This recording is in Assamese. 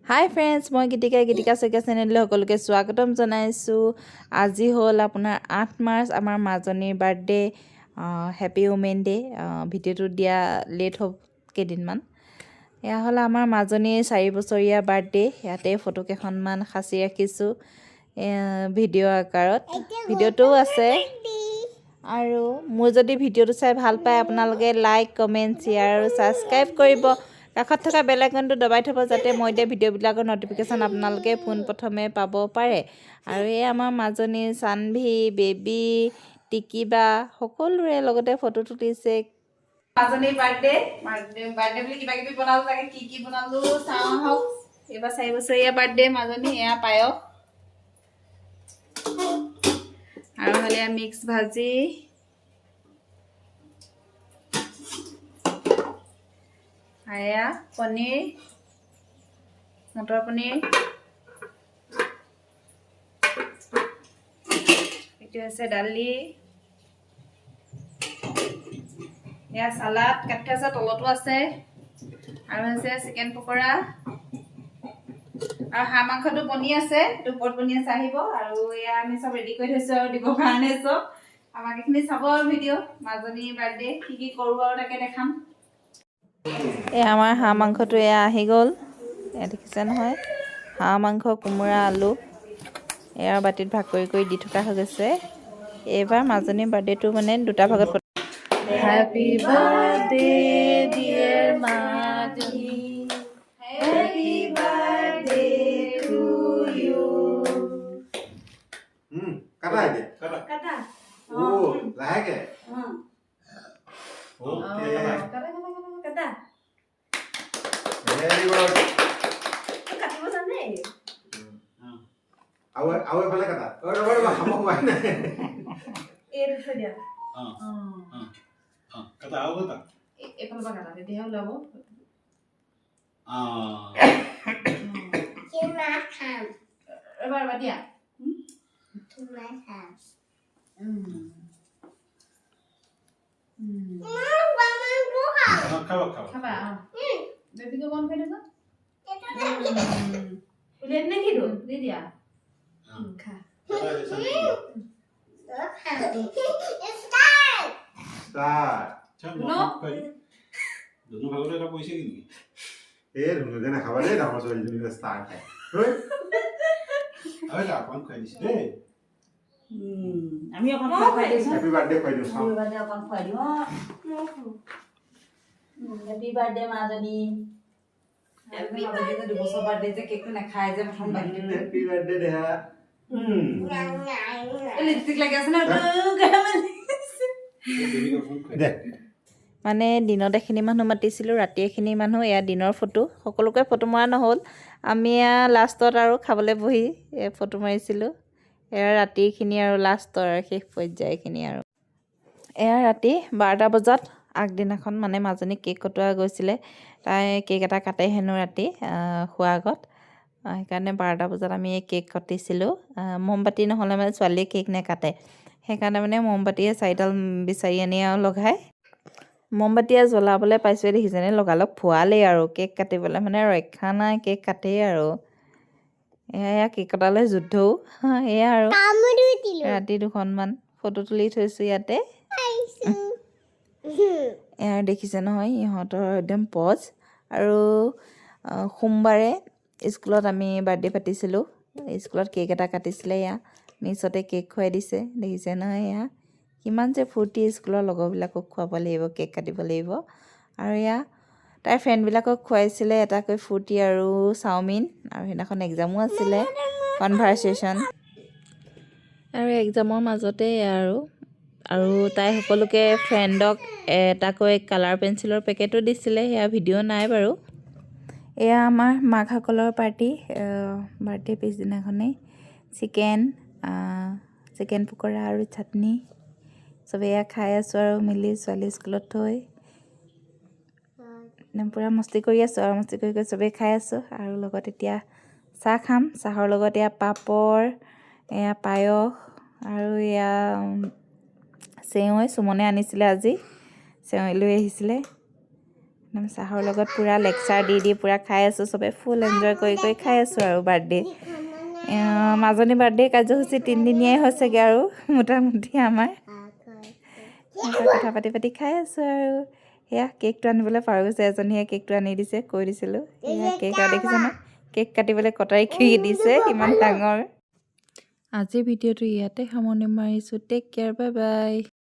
হাই ফ্ৰেণ্ডছ, মই গীতিকা শইকীয়া চেনেললৈ সকলোকে স্বাগতম জনাইছোঁ। আজি হ'ল আপোনাৰ 8 মাৰ্চ, আমাৰ মাজনীৰ বাৰ্থডে। Happy women day. ভিডিঅ'টো দিয়া লেট হ'ব কেইদিনমান। এয়া হ'ল আমাৰ মাজনীৰ 4 বছৰীয়া বাৰ্থডে। ইয়াতে ফটো কেইখনমান সাঁচি ৰাখিছোঁ ভিডিঅ' আকাৰত। ভিডিঅ'টোও আছে। আৰু মোৰ যদি ভিডিঅ'টো চাই ভাল পায় আপোনালোকে লাইক, কমেণ্ট, শ্বেয়াৰ আৰু ছাবস্ক্ৰাইব কৰিব। কাষত থকা বেল আইকনটো দবাই থ'ব যাতে মই দিয়া ভিডিঅ'বিলাকৰ ন'টিফিকেশ্যন আপোনালোকে পোনপ্ৰথমে পাব পাৰে। আৰু এই আমাৰ মাজনীৰ চানভি, বেবী, টিকিবা সকলোৰে লগতে ফটো তুলিছে। মাজনীৰ বাৰ্থডে বুলি কিবা কিবি বনালোঁ, তাকে কি বনালোঁ চাওঁ আহক। এইবাৰ 4 বছৰীয়া বাৰ্থডে মাজনী। এয়া পায়স আৰু হ'লে মিক্স ভাজি, এয়া পনীৰ, মটৰ পনীৰ, এইটো আছে দালি, এয়া চালাড কাটি থোৱা আছে, তলতো আছে, আৰু আছে চিকেন পকৰা, আৰু হাঁহ মাংসটো বনি আছে, এইটো ওপৰত বনি আছে, আহিব। আৰু এয়া আমি চব ৰেডি কৰি থৈছোঁ আৰু দিবৰ কাৰণে চব। আমাক এইখিনি চাব আৰু ভিডিঅ' মাজনীৰ বাৰ্থডে কি কৰোঁ আৰু তাকে দেখাম। এয়া আমাৰ হাঁহ মাংসটো এয়া আহি গ'ল। এয়া দেখিছে নহয়, হাঁহ মাংস, কোমোৰা, আলু এয়া বাতিত ভাগ কৰি দি থকা হৈ গৈছে। এইবাৰ মাজনীৰ বাৰ্থডেটো মানে দুটা ভাগত। হেপী বাৰ্থডে ডিয়াৰ মাজনী, হেপী বাৰ্থডে টু ইউ। কাটা দে কাটা ও লাহেকে ওকে কাটা ভেৰি গুড কাটিব জানে। আও এফালে কাটা ৰবা খাব পাই নাই এইটো থৈ দিয়া। কাটা আও কাটা এইফালৰ পৰা কাটা, তেতিয়াহে ওলাব। কিমা খাম ৰবা দিয়া। কিমা খাম খাবা। বেবীকে বন্ধ কৰি দিবা। উলিয়াই নে কি দি দিয়া। খা। দুনো ভাগতে এটা পইচা কিনি এই ধুনু দেনা খাবা দেই, ডাঙৰ ছোৱালীজনী ষ্টাৰ খাই ঐ অকণ খুৱাই দিছে দেই। আমি অকণ খুৱাই দিছোঁ। হেপী বাৰ্থডে খুৱাই দিওঁ। হেপী বাৰ্থডে অকণ খুৱাই দিওঁ। হেপী বাৰ্থডে মাজনী। দুবছৰ বাৰ্থডে যে কেকটো নাখায় যে প্ৰথম বাৰ্থডে। হেপী বাৰ্থডে দেহা। লিপষ্টিক লাগি আছে ন দে। মানে দিনত এখিনি মানুহ মাতিছিলোঁ, ৰাতি এখিনি মানুহ। এয়া দিনৰ ফটো, সকলোকে ফটো মৰা নহ'ল। আমি এয়া লাষ্টত আৰু খাবলৈ বহি ফটো মাৰিছিলোঁ। এয়া ৰাতিখিনি আৰু লাষ্টৰ শেষ পৰ্যায়খিনি আৰু। এয়া ৰাতি 12টা বজাত আগদিনাখন মানে মাজনীক কেক কটোৱা গৈছিলে। তাই কেক এটা কাটে হেনো ৰাতি শোৱাৰ আগত। সেইকাৰণে 12টা বজাত আমি কেক কাটিছিলোঁ। মমবাতি নহ'লে মানে ছোৱালীয়ে কেক নেকাটে। সেইকাৰণে মানে মমবাতিয়ে 4ডাল বিচাৰি আনি আৰু লগাই। মমবাতিয়ে জ্বলাবলৈ পাইছোঁ দেখিছেনে, লগালগ ফুৱালেই আৰু কেক কাটিবলৈ মানে ৰক্ষা নাই, কেক কাটেই আৰু। এয়া কেক কটালে যুদ্ধও। এয়া আৰু ৰাতি 2খনমান ফটো তুলি থৈছোঁ ইয়াতে। এয়া দেখিছে নহয় ইহঁতৰ একদম পজ। আৰু সোমবাৰে স্কুলত আমি বাৰ্থডে পাতিছিলোঁ। স্কুলত কেক এটা কাটিছিলে। এয়া মিছতে কেক খুৱাই দিছে, দেখিছে নহয়। এয়া কিমান যে ফূৰ্তি, স্কুলৰ লগৰবিলাকক খুৱাব লাগিব, কেক কাটিব লাগিব। আৰু এয়া তাইৰ ফ্ৰেণ্ডবিলাকক খুৱাইছিলে এটাকৈ ফূৰ্তি আৰু চাওমিন। আৰু সেইদিনাখন এক্সামো আছিলে, কনভাৰ্চেশ্যন। আৰু এক্সামৰ মাজতে আৰু তাই সকলোকে ফ্ৰেণ্ডক এটাকৈ কালাৰ পেঞ্চিলৰ পেকেটো দিছিলে। সেয়া ভিডিঅ' নাই বাৰু। এয়া আমাৰ মাকসকলৰ পাৰ্টি। বাৰ্থডে পিছদিনাখনেই চিকেন পকৰা আৰু চাটনি চবেই এয়া খাই আছোঁ আৰু মিলি, ছোৱালী স্কুলত থৈ পূৰা মস্তি কৰি আছোঁ। আৰু মস্তি কৰি চবেই খাই আছোঁ। আৰু লগত এতিয়া চাহ খাম। চাহৰ লগত এয়া পাপৰ, এয়া পায়স, আৰু এয়া চেৱৈ। সুমনে আনিছিলে আজি, চেৱৈ লৈ আহিছিলে। একদম চাহৰ লগত পূৰা লেকচাৰ দি পূৰা খাই আছোঁ চবে ফুল এনজয় কৰি খাই আছোঁ আৰু বাৰ্থডে মাজনী বাৰ্থডে কাৰ্যসূচী 3 দিনীয়াই হৈছেগৈ আৰু মোটামুটি আমাৰ কথা পাতি খাই আছোঁ আৰু সেয়া কেকটো আনিবলৈ পাহৰি গৈছে এজনীয়ে কেকটো আনি দিছে কৈ দিছিলোঁ সেয়া কেক আৰু দেখিছে ন কেক কাটিবলৈ কটাৰী দিছে ইমান ডাঙৰ আজিৰ ভিডিঅ'টো ইয়াতে সামৰণি মাৰিছোঁ টেক কেয়াৰ বাই বাই